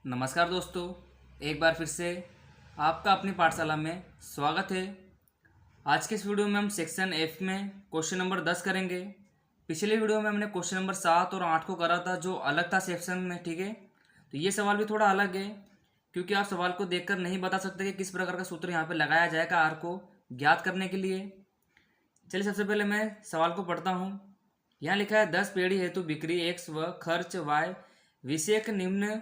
नमस्कार दोस्तों, एक बार फिर से आपका अपनी पाठशाला में स्वागत है। आज के इस वीडियो में हम सेक्शन एफ में क्वेश्चन नंबर 10 करेंगे। पिछले वीडियो में हमने क्वेश्चन नंबर 7 और 8 को करा था, जो अलग था सेक्शन में, ठीक है। तो ये सवाल भी थोड़ा अलग है, क्योंकि आप सवाल को देखकर नहीं बता सकते कि किस प्रकार का सूत्र यहाँ पर लगाया जाएगा आर को ज्ञात करने के लिए। चलिए सबसे पहले मैं सवाल को पढ़ता हूँ। यहाँ लिखा है 10 पेड़ी हेतु बिक्री एक्स व खर्च वाई विषयक निम्न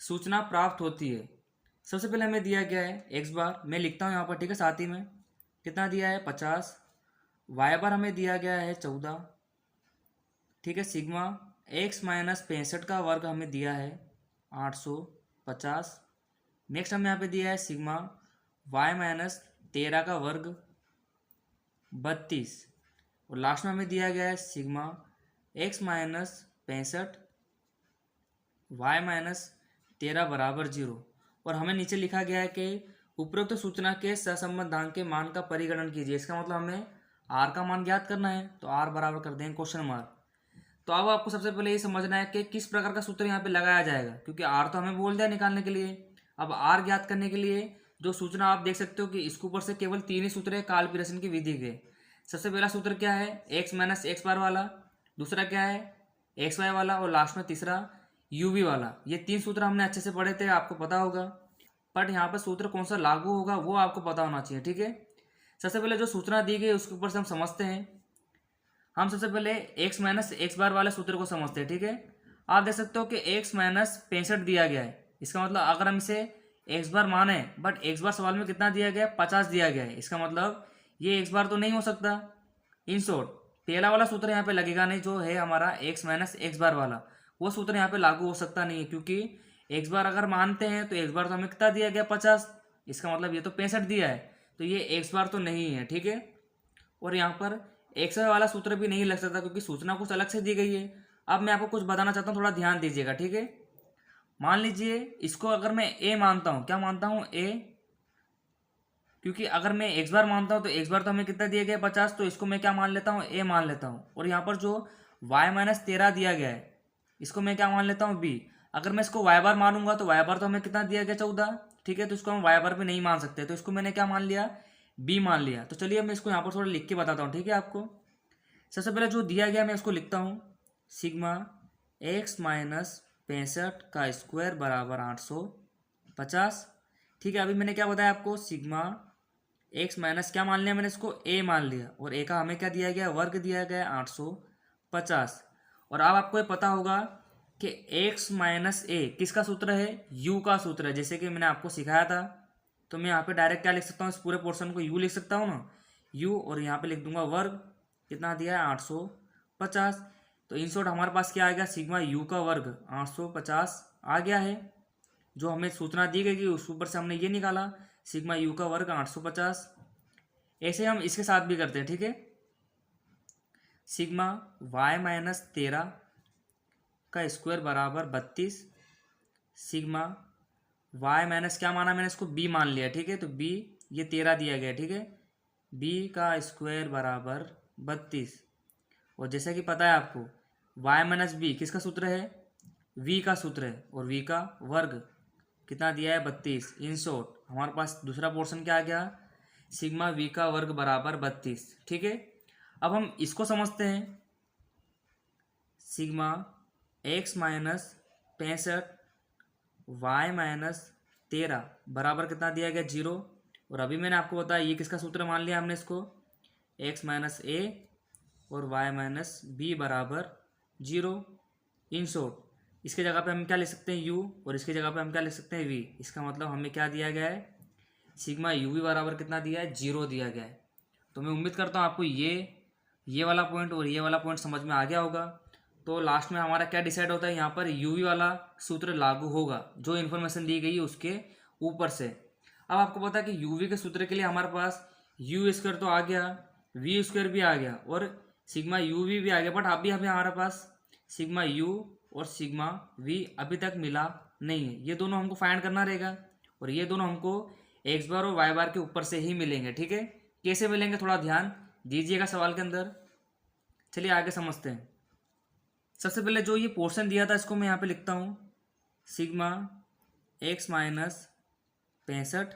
सूचना प्राप्त होती है। सबसे पहले हमें दिया गया है एक्स बार, मैं लिखता हूँ यहाँ पर, ठीक है। साथ ही में कितना दिया है 50। वाई बार हमें दिया गया है 14, ठीक है। सिग्मा एक्स माइनस 65 का वर्ग हमें दिया है 850। नेक्स्ट हमें यहाँ पे दिया है सिग्मा वाई माइनस 13 का वर्ग 32। और लास्ट में हमें दिया गया है sigma x minus 65 y minus 13 बराबर 0। और हमें नीचे लिखा गया है कि उपरोक्त सूचना के सहसंबंधांक के मान का परिगणन कीजिए। इसका मतलब हमें आर का मान ज्ञात करना है, तो आर बराबर कर देंगे क्वेश्चन मार्क। तो अब आपको सबसे पहले ये समझना है कि किस प्रकार का सूत्र यहाँ पे लगाया जाएगा, क्योंकि आर तो हमें बोल दिया निकालने के लिए। अब आर ज्ञात करने के लिए जो सूचना आप देख सकते हो कि इसके ऊपर से केवल 3 ही सूत्र है काल पिरसन की विधि के। सबसे पहला सूत्र क्या है, एक्स माइनस एक्स बार वाला। दूसरा क्या है, एक्स वाई वाला। और लास्ट में तीसरा यूवी वाला। ये 3 सूत्र हमने अच्छे से पढ़े थे, आपको पता होगा। बट यहाँ पर सूत्र कौन सा लागू होगा वो आपको पता होना चाहिए, ठीक है। सबसे पहले जो सूचना दी गई उसके ऊपर से हम समझते हैं। हम सबसे पहले एक्स माइनस एक्स बार वाले सूत्र को समझते हैं, ठीक है। आप देख सकते हो कि एक्स माइनस 65 दिया गया है। इसका मतलब अगर हम इसे एक्स बार माने, बट एक्स बार सवाल में कितना दिया गया है, 50 दिया गया है। इसका मतलब ये एक्स बार तो नहीं हो सकता। इन शॉर्ट पहला वाला सूत्र यहाँ पे लगेगा नहीं, जो है हमारा एक्स माइनस एक्स बार वाला। वो सूत्र यहाँ पे लागू हो सकता नहीं है, क्योंकि एक्स बार अगर मानते हैं तो एक्स बार तो हमें कितना दिया गया 50। इसका मतलब ये तो 65 दिया है, तो ये एक्स बार तो नहीं है, ठीक है। और यहाँ पर एक्स वाला सूत्र भी नहीं लग सकता, क्योंकि सूचना कुछ अलग से दी गई है। अब मैं आपको कुछ बताना चाहता हूँ, थोड़ा ध्यान दीजिएगा, ठीक है। मान लीजिए इसको अगर मैं ए मानता हूँ, क्या मानता हूँ, ए। क्योंकि अगर मैं एक्स बार मानता हूँ तो एक्स बार तो हमें कितना दिया गया 50, तो इसको मैं क्या मान लेता हूँ, ए मान लेता हूँ। और यहाँ पर जो वाई माइनस 13 दिया गया है, इसको मैं क्या मान लेता हूँ, बी। अगर मैं इसको वाई बार मानूंगा तो वाई बार तो हमें कितना दिया गया 14, ठीक है। तो इसको हम वाई बार भी नहीं मान सकते, तो इसको मैंने क्या मान लिया, बी मान लिया। तो चलिए मैं इसको यहाँ पर थोड़ा लिख के बताता हूँ, ठीक है आपको। सबसे पहले जो दिया गया मैं इसको लिखता हूँ, सिग्मा एक्स माइनस 65 का स्क्वायर बराबर 850, ठीक है। अभी मैंने क्या बताया आपको, सिग्मा एक्स माइनस क्या मान लिया मैंने, इसको ए मान लिया। और ए का हमें क्या दिया गया, वर्ग दिया गया 850। और अब आपको ये पता होगा कि एक्स माइनस ए किसका सूत्र है, यू का सूत्र है, जैसे कि मैंने आपको सिखाया था। तो मैं यहाँ पे डायरेक्ट क्या लिख सकता हूँ, इस पूरे पोर्शन को यू लिख सकता हूँ ना, यू। और यहाँ पे लिख दूंगा वर्ग, कितना दिया है 850। तो इन शॉर्ट हमारे पास क्या आ गया, सिग्मा यू का वर्ग 850 आ गया है। जो हमें सूचना दी गई उस ऊपर से हमने ये निकाला, सिग्मा यू का वर्ग 850। ऐसे हम इसके साथ भी करते हैं, ठीक है। सिग्मा वाई माइनस 13 का स्क्वायर बराबर 32। सिग्मा वाई माइनस क्या माना मैंने, इसको बी मान लिया, ठीक है। तो बी ये 13 दिया गया, ठीक है। बी का स्क्वायर बराबर 32। और जैसा कि पता है आपको, वाई माइनस बी किसका सूत्र है, वी का सूत्र है। और वी का वर्ग कितना दिया है 32। इन शॉर्ट हमारे पास दूसरा पोर्शन क्या आ गया, सिग्मा वी का वर्ग बराबर 32, ठीक है। अब हम इसको समझते हैं, sigma x minus 65 y minus 13 बराबर कितना दिया गया 0। और अभी मैंने आपको बताया ये किसका सूत्र मान लिया हमने, इसको एक्स माइनस ए और वाई माइनस बी बराबर 0। इन शॉर्ट इसके जगह पे हम क्या लिख सकते हैं, यू। और इसकी जगह पे हम क्या लिख सकते हैं, वी। इसका मतलब हमें क्या दिया गया है, सिग्मा यू वी बराबर कितना दिया है, 0 दिया गया है। तो मैं उम्मीद करता हूँ आपको ये वाला पॉइंट और ये वाला पॉइंट समझ में आ गया होगा। तो लास्ट में हमारा क्या डिसाइड होता है, यहाँ पर यू वी वाला सूत्र लागू होगा, जो इन्फॉर्मेशन दी गई है उसके ऊपर से। अब आपको पता है कि यू वी के सूत्र के लिए हमारे पास यू स्क्वायर तो आ गया, वी स्क्वायर भी आ गया और सिग्मा यू वी भी आ गया। बट अभी हमारे पास सिग्मा यू और सिग्मा वी अभी तक मिला नहीं है। ये दोनों हमको फाइंड करना रहेगा, और ये दोनों हमको एक्स बार और वाई बार के ऊपर से ही मिलेंगे, ठीक है। कैसे मिलेंगे थोड़ा ध्यान दीजिएगा सवाल के अंदर। चलिए आगे समझते हैं। सबसे पहले जो ये पोर्शन दिया था इसको मैं यहाँ पे लिखता हूँ, सिग्मा एक्स माइनस 65।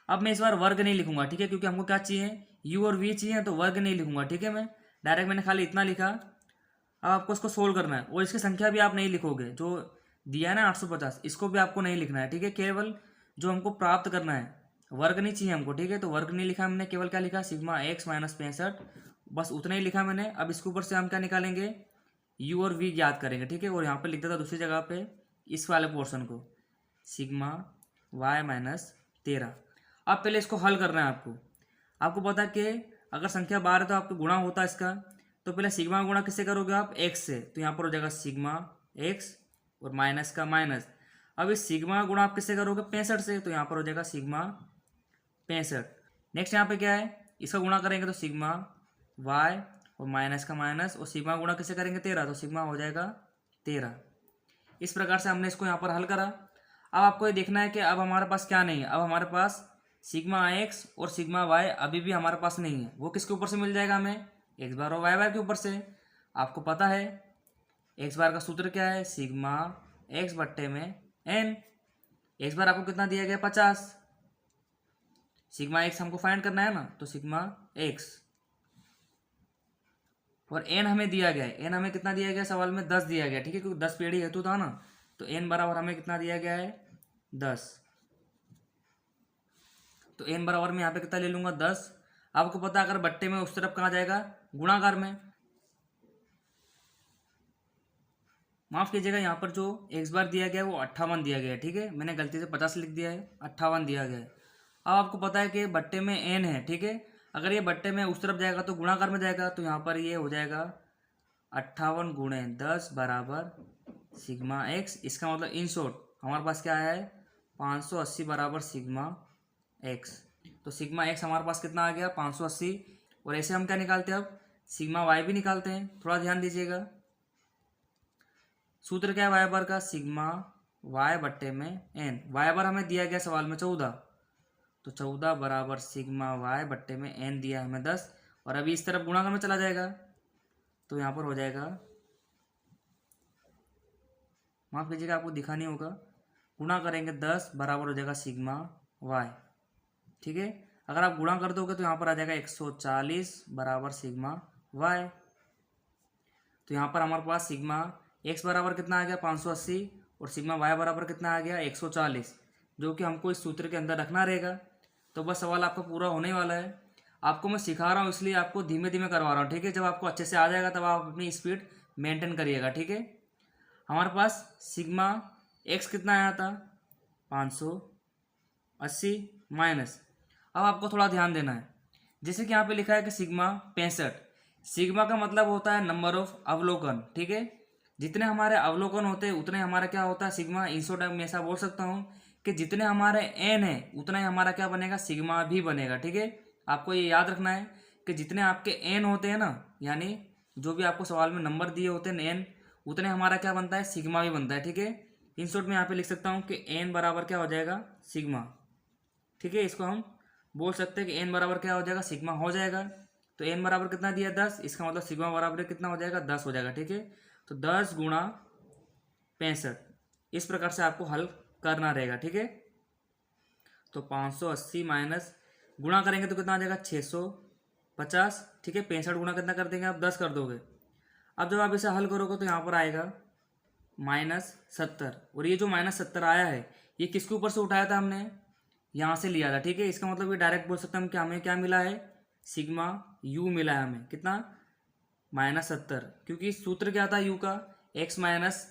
अब मैं इस बार वर्ग नहीं लिखूंगा, ठीक है, क्योंकि हमको क्या चाहिए, u और v चाहिए, तो वर्ग नहीं लिखूंगा, ठीक है। मैं डायरेक्ट मैंने खाली इतना लिखा। अब आपको इसको सोल्व करना है और इसकी संख्या भी आप नहीं लिखोगे, जो दिया है ना 850, इसको भी आपको नहीं लिखना है, ठीक है। केवल जो हमको प्राप्त करना है, वर्ग नहीं चाहिए हमको, ठीक है। तो वर्ग नहीं लिखा हमने, केवल क्या लिखा, सिग्मा एक्स माइनस 65, बस उतना ही लिखा मैंने। अब इसके ऊपर से हम क्या निकालेंगे, u और v ज्ञात करेंगे, ठीक है। और यहाँ पे लिख देता दूसरी जगह पे इस वाले पोर्शन को, सिग्मा y माइनस 13। अब पहले इसको हल करना है आपको। आपको पता है कि अगर संख्या बार है तो आपको गुणा होता है इसका, तो पहले सिग्मा गुणा किससे करोगे आप, x से, तो यहाँ पर हो जाएगा सिग्मा x और माइनस का माइनस। अब इस सिग्मा गुणा आप किससे करोगे, 65 से, तो यहाँ पर हो जाएगा सिग्मा 65। नेक्स्ट यहाँ पे क्या है, इसका गुणा करेंगे तो सिग्मा y और माइनस का माइनस, और सिग्मा गुणा किससे करेंगे 13, तो सिग्मा हो जाएगा 13। इस प्रकार से हमने इसको यहाँ पर हल करा। अब आपको ये देखना है कि अब हमारे पास क्या नहीं है, अब हमारे पास सिग्मा एक्स और सिग्मा वाई अभी भी हमारे पास नहीं है। वो किसके ऊपर से मिल जाएगा हमें, एक्स बार और वाई बार के ऊपर से। आपको पता है एक्स बार का सूत्र क्या है, सिग्मा एक्स बट्टे में एन। एक्स बार आपको कितना दिया गया, 50। सिग्मा एक्स हमको फाइंड करना है ना, तो सिग्मा एक्स और एन हमें दिया गया है। एन हमें कितना दिया गया सवाल में, 10 दिया गया, ठीक है, क्योंकि 10 पीढ़ी हेतु था ना, तो एन बराबर हमें कितना दिया गया है, 10। तो एन बराबर में यहाँ पे कितना ले लूंगा, 10। आपको पता है अगर बट्टे में उस तरफ कहाँ जाएगा, गुणाकार में। माफ कीजिएगा, यहाँ पर जो एक्स बार दिया गया है वो 58 दिया गया है, ठीक है। मैंने गलती से 50 लिख दिया है, 58 दिया गया है। अब आपको पता है कि बट्टे में एन है, ठीक है। अगर ये बट्टे में उस तरफ जाएगा तो गुणाकार में जाएगा, तो यहाँ पर ये हो जाएगा 58 गुणे 10 बराबर सिग्मा एक्स। इसका मतलब इन शॉर्ट हमारे पास क्या है, 580 बराबर सिग्मा एक्स। तो सिग्मा एक्स हमारे पास कितना आ गया, 580। और ऐसे हम क्या निकालते हैं, अब सिग्मा वाई भी निकालते हैं, थोड़ा ध्यान दीजिएगा। सूत्र क्या है वाई बार का, सिग्मा वाई बट्टे में एन। वाई बार हमें दिया गया सवाल में 14, तो 14 बराबर सिग्मा वाई बट्टे में एन दिया है हमें 10। और अभी इस तरफ गुणाकार में चला जाएगा, तो यहाँ पर हो जाएगा, माफ कीजिएगा आपको दिखा नहीं होगा, गुणा करेंगे 10 बराबर हो जाएगा सिग्मा वाई, ठीक है। अगर आप गुणा कर दोगे तो यहाँ पर आ जाएगा 140 बराबर सिग्मा वाई। तो यहाँ पर हमारे पास सिग्मा एक्स बराबर कितना आ गया, 580, और सिग्मा वाई बराबर कितना आ गया, 140, जो कि हमको इस सूत्र के अंदर रखना रहेगा। तो बस सवाल आपका पूरा होने वाला है। आपको मैं सिखा रहा हूँ इसलिए आपको धीमे धीमे करवा रहा हूँ, ठीक है। जब आपको अच्छे से आ जाएगा तब आप अपनी स्पीड मेंटेन करिएगा, ठीक है। हमारे पास सिग्मा एक्स कितना आया था, 580 माइनस। अब आपको थोड़ा ध्यान देना है, जैसे कि यहाँ पे लिखा है कि सिग्मा 65। सिग्मा का मतलब होता है नंबर ऑफ अवलोकन, ठीक है। जितने हमारे अवलोकन होते हैं उतने हमारा क्या होता है सिग्मा। इन शॉर्ट मैं ऐसा बोल सकता हूँ कि जितने हमारे एन है उतना ही हमारा क्या बनेगा, सिग्मा भी बनेगा, ठीक है। आपको ये याद रखना है कि जितने आपके एन होते हैं ना, यानी जो भी आपको सवाल में नंबर दिए होते हैं एन, उतने हमारा क्या बनता है, सिग्मा भी बनता है, ठीक है। इन शॉर्ट में यहाँ पे लिख सकता हूँ कि एन बराबर क्या हो जाएगा, सिग्मा, ठीक है। इसको हम बोल सकते हैं कि एन बराबर क्या हो जाएगा, सिग्मा हो जाएगा। तो एन बराबर कितना दिया, 10, इसका मतलब सिग्मा बराबर कितना हो जाएगा, 10 हो जाएगा, ठीक है। तो 10 गुणा 65, इस प्रकार से आपको हल करना रहेगा, ठीक है। तो 580 माइनस गुणा करेंगे तो कितना आ जाएगा, 650, ठीक है। 65 गुणा कितना कर देंगे आप, 10 कर दोगे। अब जब आप इसे हल करोगे तो यहाँ पर आएगा -70, और ये जो -70 आया है ये किसके ऊपर से उठाया था हमने, यहाँ से लिया था, ठीक है। इसका मतलब ये डायरेक्ट बोल सकते हैं हम कि हमें क्या मिला है, सिग्मा यू मिला है हमें, कितना, -70, क्योंकि सूत्र क्या था यू का, x माइनस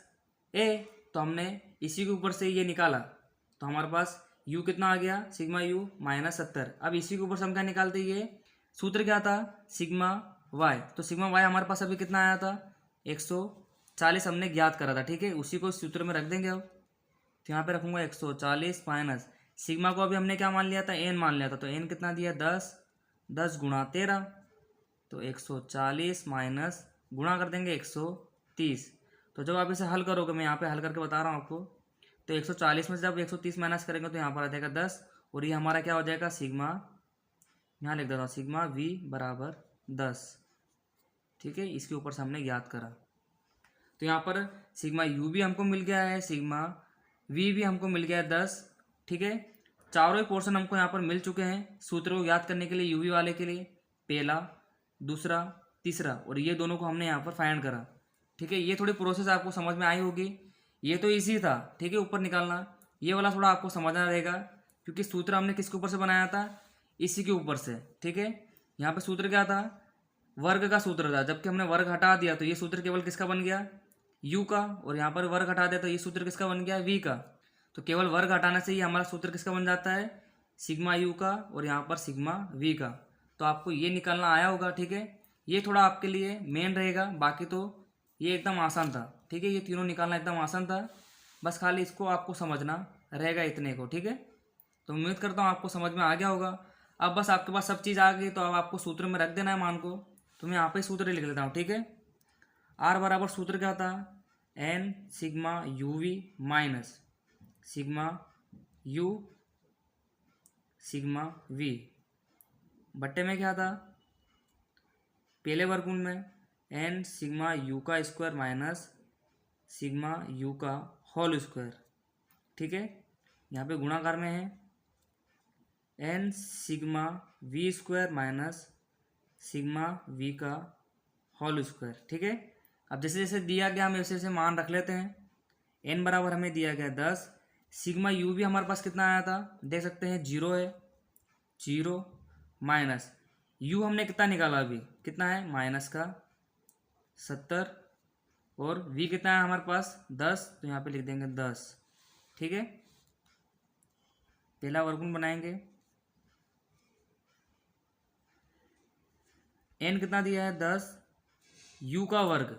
ए। तो हमने इसी के ऊपर से ये निकाला, तो हमारे पास u कितना आ गया, सिग्मा यू -70। अब इसी के ऊपर से हम क्या निकालते, ये सूत्र क्या था, सिग्मा y। तो सिग्मा y हमारे पास अभी कितना आया था, 140 हमने ज्ञात करा था, ठीक है। उसी को इस सूत्र में रख देंगे अब। तो यहाँ पे रखूंगा 140 माइनस सिग्मा को अभी हमने क्या मान लिया था, एन मान लिया था, तो एन कितना दिया, 10, 10 गुणा 13, तो 140 माइनस गुणा कर देंगे 130। तो जब आप इसे हल करोगे, मैं यहाँ पे हल करके बता रहा हूँ आपको, तो 140 में से जब 130 माइनस करेंगे तो यहाँ पर आ जाएगा 10, और ये हमारा क्या हो जाएगा, सिग्मा, यहाँ लिख देता हूँ सिग्मा v बराबर 10, ठीक है। इसके ऊपर से हमने ज्ञात करा। तो यहाँ पर सिग्मा u भी हमको मिल गया है, सिग्मा वी भी हमको मिल गया 10। ठीक है, चारों ही पोर्शन हमको यहाँ पर मिल चुके हैं सूत्र को याद करने के लिए यूवी वाले के लिए, पहला, दूसरा, तीसरा, और ये दोनों को हमने यहाँ पर फाइंड करा। ठीक है, ये थोड़ी प्रोसेस आपको समझ में आई होगी। ये तो इजी था, ठीक है, ऊपर निकालना। ये वाला थोड़ा आपको समझना रहेगा क्योंकि सूत्र हमने किसके ऊपर से बनाया था, इसी के ऊपर से। ठीक है, यहाँ पे सूत्र क्या था, वर्ग का सूत्र था, जबकि हमने वर्ग हटा दिया तो ये सूत्र केवल किसका बन गया, यू का, और यहाँ पर वर्ग हटा दिया तो ये सूत्र किसका बन गया, वी का। तो केवल वर्ग हटाने से ही हमारा सूत्र किसका बन जाता है, सिग्मा यू का, और यहाँ पर सिग्मा वी का। तो आपको ये निकालना आया होगा। ठीक है, ये थोड़ा आपके लिए मेन रहेगा, बाकी तो ये एकदम आसान था। ठीक है, ये तीनों निकालना एकदम आसान था, बस खाली इसको आपको समझना रहेगा इतने को। ठीक है, तो उम्मीद करता हूँ आपको समझ में आ गया होगा। अब बस आपके पास सब चीज़ आ गई तो अब आपको सूत्र में रख देना है मान को। तो मैं यहाँ पे सूत्र लिख लेता हूँ। ठीक है, आर बराबर सूत्र क्या था, n sigma u v minus sigma u sigma v, बट्टे में क्या था, पहले वर्गमूल में एन सिग्मा यू का स्क्वायर माइनस सिग्मा यू का होल स्क्वायर। ठीक है, यहाँ पे गुणाकार में है n sigma v square minus sigma v का होल स्क्वायर। ठीक है, अब जैसे जैसे दिया गया हम वैसे वैसे मान रख लेते हैं। एन बराबर हमें दिया गया 10, सिग्मा यू भी हमारे पास कितना आया था, देख सकते हैं 0 है, 0 माइनस यू हमने कितना निकाला अभी, कितना है माइनस का 70, और वी कितना है हमारे पास 10, तो यहाँ पे लिख देंगे 10। ठीक है, पहला वर्गमूल बनाएंगे, एन कितना दिया है 10, यू का वर्ग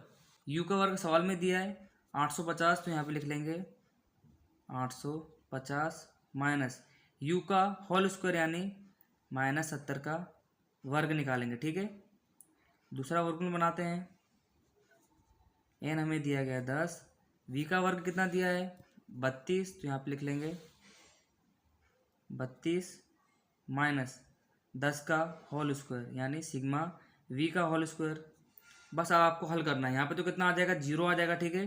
सवाल में दिया है 850, तो यहाँ पे लिख लेंगे 850 माइनस यू का होल स्क्वायर यानी -70 का वर्ग निकालेंगे। ठीक है, दूसरा वर्गमूल बनाते हैं, एन हमें दिया गया 10, वी का वर्ग कितना दिया है 32, तो यहाँ पे लिख लेंगे 32 माइनस 10 का होल स्क्वायर यानी सिग्मा वी का होल स्क्वायर। बस अब आपको हल करना है, यहाँ पे तो कितना आ जाएगा 0 आ जाएगा। ठीक है,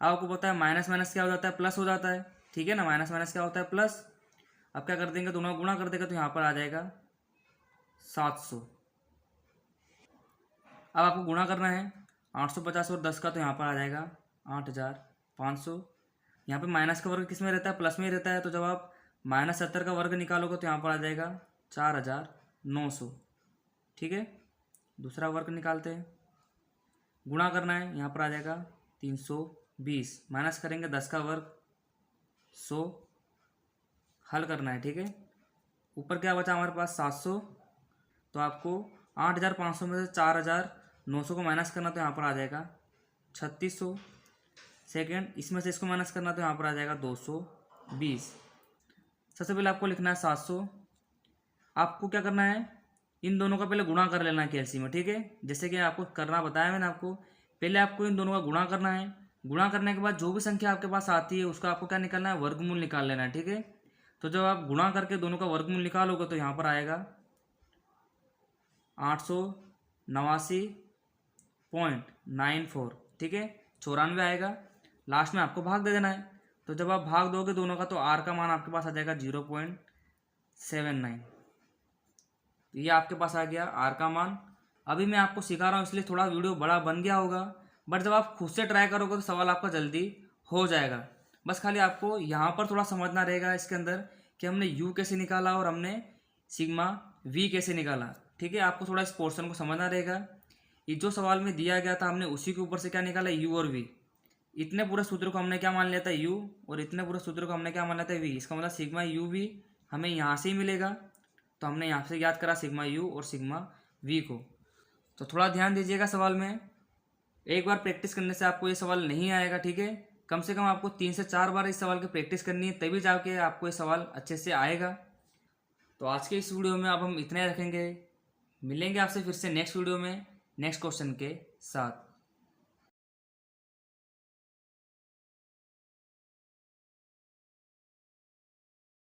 अब आपको पता है माइनस माइनस क्या हो जाता है, प्लस हो जाता है। ठीक है ना, माइनस माइनस क्या होता है, प्लस। अब क्या कर देंगे, दोनों का गुणा कर देगा तो यहाँ पर आ जाएगा 700। अब आपको गुणा करना है 850 और 10 का, तो यहाँ पर आ जाएगा 8500। यहाँ पे माइनस का वर्ग किस में रहता है, प्लस में ही रहता है, तो जब आप -70 का वर्ग निकालोगे तो यहाँ पर आ जाएगा 4900। ठीक है, दूसरा वर्ग निकालते हैं, गुणा करना है, यहाँ पर आ जाएगा 320, माइनस करेंगे 10 का वर्ग 100, हल करना है। ठीक है, ऊपर क्या बचा हमारे पास 700, तो आपको 8500 में से 4900 को माइनस करना, तो यहाँ पर आ जाएगा 3600। सेकेंड, इसमें से इसको माइनस करना, तो यहाँ पर आ जाएगा 220। सबसे पहले आपको लिखना है 700। आपको क्या करना है, इन दोनों का पहले गुणा कर लेना है कैलसी में। ठीक है, जैसे कि आपको करना बताया मैंने आपको, पहले आपको इन दोनों का गुणा करना है। गुणा करने के बाद जो भी संख्या आपके पास आती है उसका आपको क्या निकालना है, वर्गमूल निकाल लेना है। ठीक है, तो जब आप गुणा करके दोनों का वर्गमूल निकालोगे तो यहाँ पर आएगा 889.94। ठीक है, 94 आएगा, लास्ट में आपको भाग दे देना है। तो जब आप भाग दोगे दोनों का तो आर का मान आपके पास आ जाएगा 0.79। ये आपके पास आ गया आर का मान। अभी मैं आपको सिखा रहा हूँ इसलिए थोड़ा वीडियो बड़ा बन गया होगा, बट जब आप खुद से ट्राई करोगे तो सवाल आपका जल्दी हो जाएगा। बस खाली आपको यहाँ पर थोड़ा समझना रहेगा इसके अंदर कि हमने यू कैसे निकाला और हमने सिग्मा वी कैसे निकाला। ठीक है, आपको थोड़ा इस पोर्शन को समझना रहेगा। ये जो सवाल में दिया गया था हमने उसी के ऊपर से क्या निकाला, यू और वी। इतने पूरे सूत्र को हमने क्या मान लिया था, यू, और इतने पूरे सूत्र को हमने क्या मान लिया था, वी। इसका मतलब सिग्मा यू वी हमें यहाँ से ही मिलेगा, तो हमने यहाँ से याद करा सिग्मा यू और सिग्मा वी को। तो थोड़ा ध्यान दीजिएगा सवाल में, एक बार प्रैक्टिस करने से आपको ये सवाल नहीं आएगा। ठीक है, कम से कम आपको 3 से 4 बार इस सवाल की प्रैक्टिस करनी है, तभी जाके आपको ये सवाल अच्छे से आएगा। तो आज के इस वीडियो में अब हम इतना ही रखेंगे, मिलेंगे आपसे फिर से नेक्स्ट वीडियो में नेक्स्ट क्वेश्चन के साथ।